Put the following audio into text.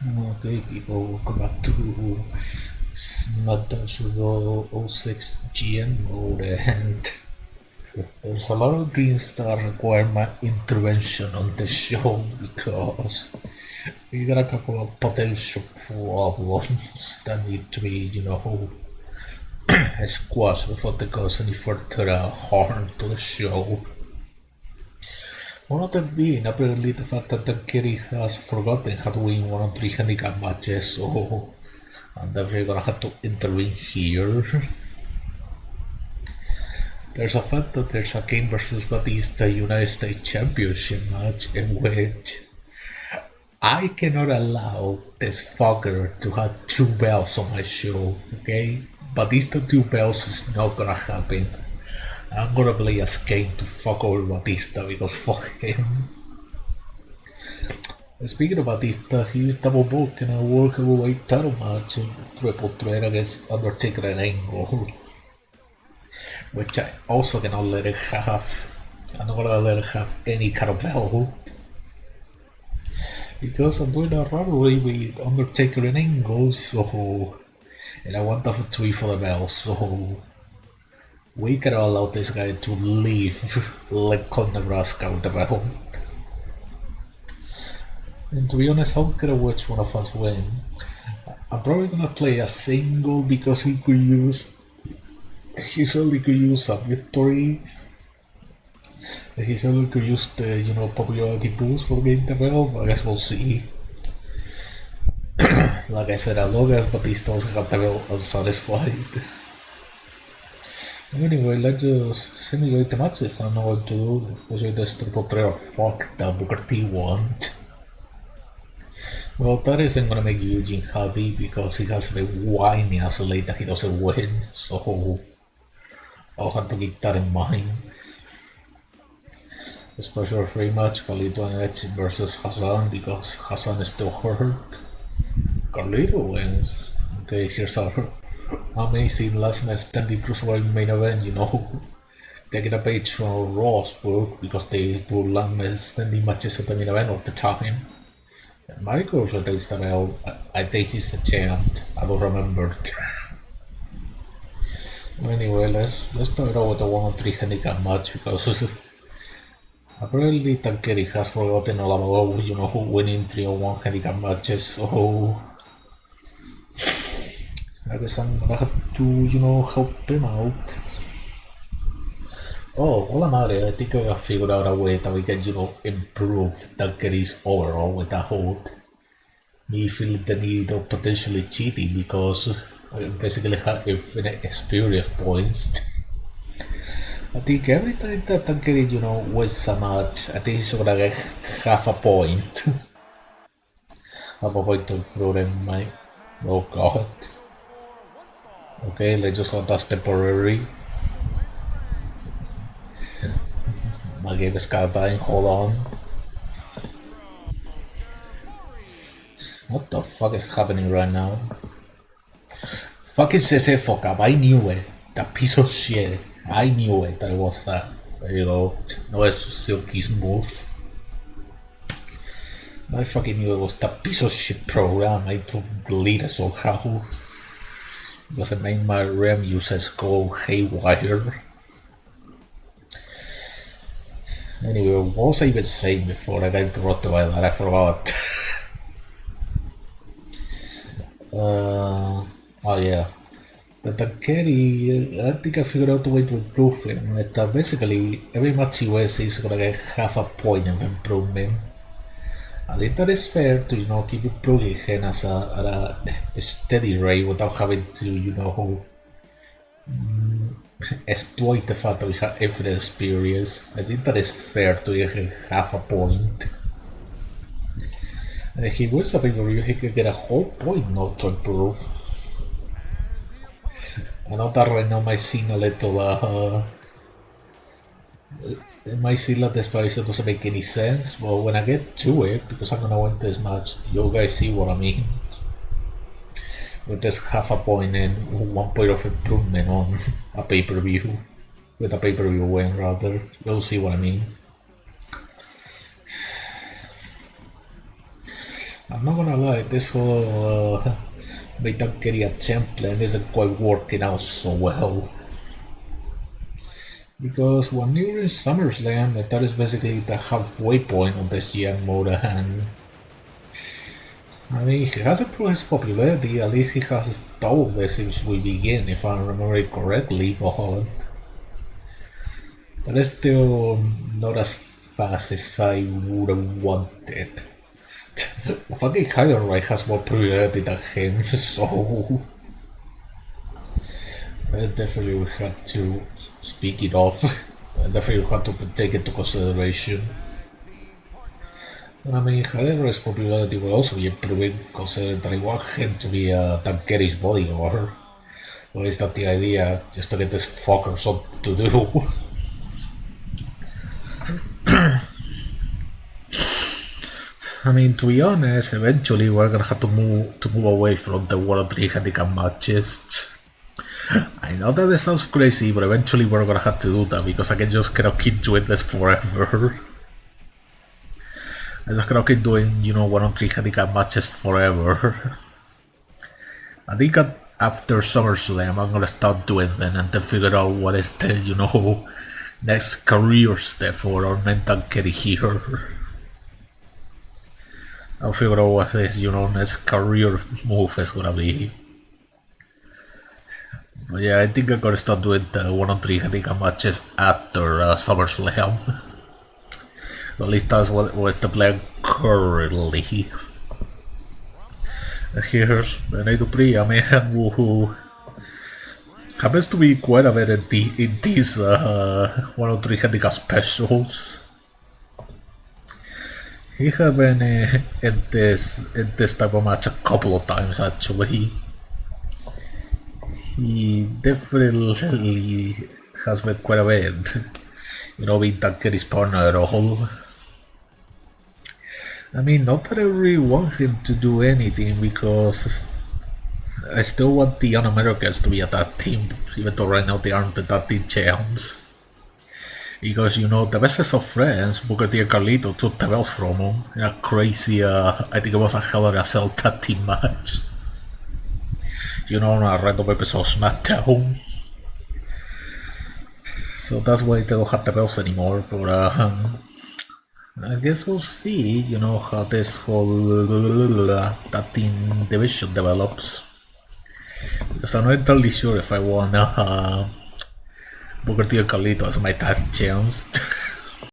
Okay, people, welcome back to Smackdown Super 06 GM mode, and there's a lot of things that require my intervention on the show because we got a couple of potential problems that need to be, squashed before they cause any further harm to the show. One of them being apparently the fact that the Kerry has forgotten how to win one of three handicap matches, so and that we're gonna have to intervene here. There's a fact that there's a Kane versus Batista United States Championship match in which I cannot allow this fucker to have two belts on my show, okay? Batista two belts is not gonna happen. I'm gonna play as Kane to fuck over Batista because fuck him. Speaking of Batista, he's double booking a World Heavyweight title match in Triple Threat against Undertaker and Angle, which I also cannot let it have. I'm not gonna let it have any kind of belt because I'm doing a rivalry with Undertaker and Angle, so and I want the three for the belt, so we cannot allow this guy to leave Lincoln, Nebraska with the belt. And to be honest, I don't care which one of us win. I'm probably gonna play a single because he certainly could use a victory. He certainly could use the popularity boost for getting the belt, but I guess we'll see. Like I said, as long as Batista also got the belt, I'm satisfied. Anyway, let's just simulate the matches. I don't know what to do, especially this triple threat of fuck that Booker T want. Well, that isn't gonna make Eugene happy because he has been whining as late that he doesn't win, so I'll have to keep that in mind. The special free match, Carlito and Edge versus Hassan because Hassan is still hurt. Carlito wins. Okay, here's our amazing last man standing cruiserweight main event, taking a page from Raw's book because they do last man standing matches at the main event all the time. Michael retains the belt. I think he's the champ. I don't remember. Anyway, let's start out with the 1-on-3 handicap match because apparently Tankeri has forgotten all about winning 3-on-1 handicap matches. So I guess I'm gonna have to help him out. Oh, hola madre, I think I have figured out a way that we can improve Tankeri's overall with that hold. Me feeling the need of potentially cheating because I basically have infinite experience points. I think every time that Tankeri, wins a match, I think he's gonna get half a point. Half a point to improve in my. Oh god. Okay, let's just hold that's temporary. My game is kinda dying, hold on. What the fuck is happening right now? Fucking CC fuck up, I knew it. That piece of shit. I knew it, that it was that. There you go. No, it's silky smooth. I fucking knew it was that piece of shit program. I had to delete it somehow. Because it made my RAM users go haywire. Anyway, what was I even saying before I got interrupted by that? I forgot. Oh yeah. The Tankeri, I think I figured out a way to improve him. That basically, every match he wins, he's gonna get half a point of improvement. I think that is fair to keep improving him at a steady rate without having to exploit the fact that we have infinite experience. I think that is fair to give him half a point. And if he wins a pay-per-view, he could get a whole point not to improve. I know that right now might seem a little it might seem like this explanation doesn't make any sense, but when I get to it, because I'm gonna win this match, you guys see what I mean. With this half a point and 1 point of improvement on a pay-per-view. With a pay-per-view win, rather. You'll see what I mean. I'm not gonna lie, this whole Metal champion isn't quite working out so well. Because when you're in SummerSlam, that is basically the halfway point of this young Motorhan. I mean, he has improved his popularity, at least he has doubled this since we begin, if I remember it correctly, but it's still not as fast as I would have wanted. Fucking Heidenreich has more popularity than him, so I definitely would have to speak it off. I definitely would have to take it into consideration. I mean, Heidenreich's popularity will also be improving, considering that I want him to be Tankeri's bodyguard. Or is that the idea, just to get this fucker something to do? I mean, to be honest, eventually we're gonna have to move away from the World 3 handicap matches. I know that it sounds crazy, but eventually we're gonna have to do that because I cannot keep doing this forever. I just cannot keep doing, 1-on-3 handicap matches forever. I think after SummerSlam, I'm gonna start doing them and then figure out what is the, next career step for our mental carry here. I'll figure out what his, next career move is gonna be. But yeah, I think I'm gonna start doing the 1-on-3 handicap matches after SummerSlam. At least that's what was the plan currently. Here's an 8-3, a man who happens to be quite a bit in these 1-on-3 handicap specials. He has been in this type of match a couple of times actually. He definitely has been quite a bit, being Tanker's partner at all. I mean, not that I really want him to do anything because I still want the Un-Americans to be a tag team, even though right now they aren't the tag team champs. Because, the bestest of friends, Booker T and Carlito, took the belts from him in a crazy, I think it was a Hell in a Cell tag team match. On a random episode of Smackdown. So that's why they don't have the belts anymore, but I guess we'll see, how this whole tag team division develops. Because I'm not entirely sure if I want Booker T and Carlito as my tag champs.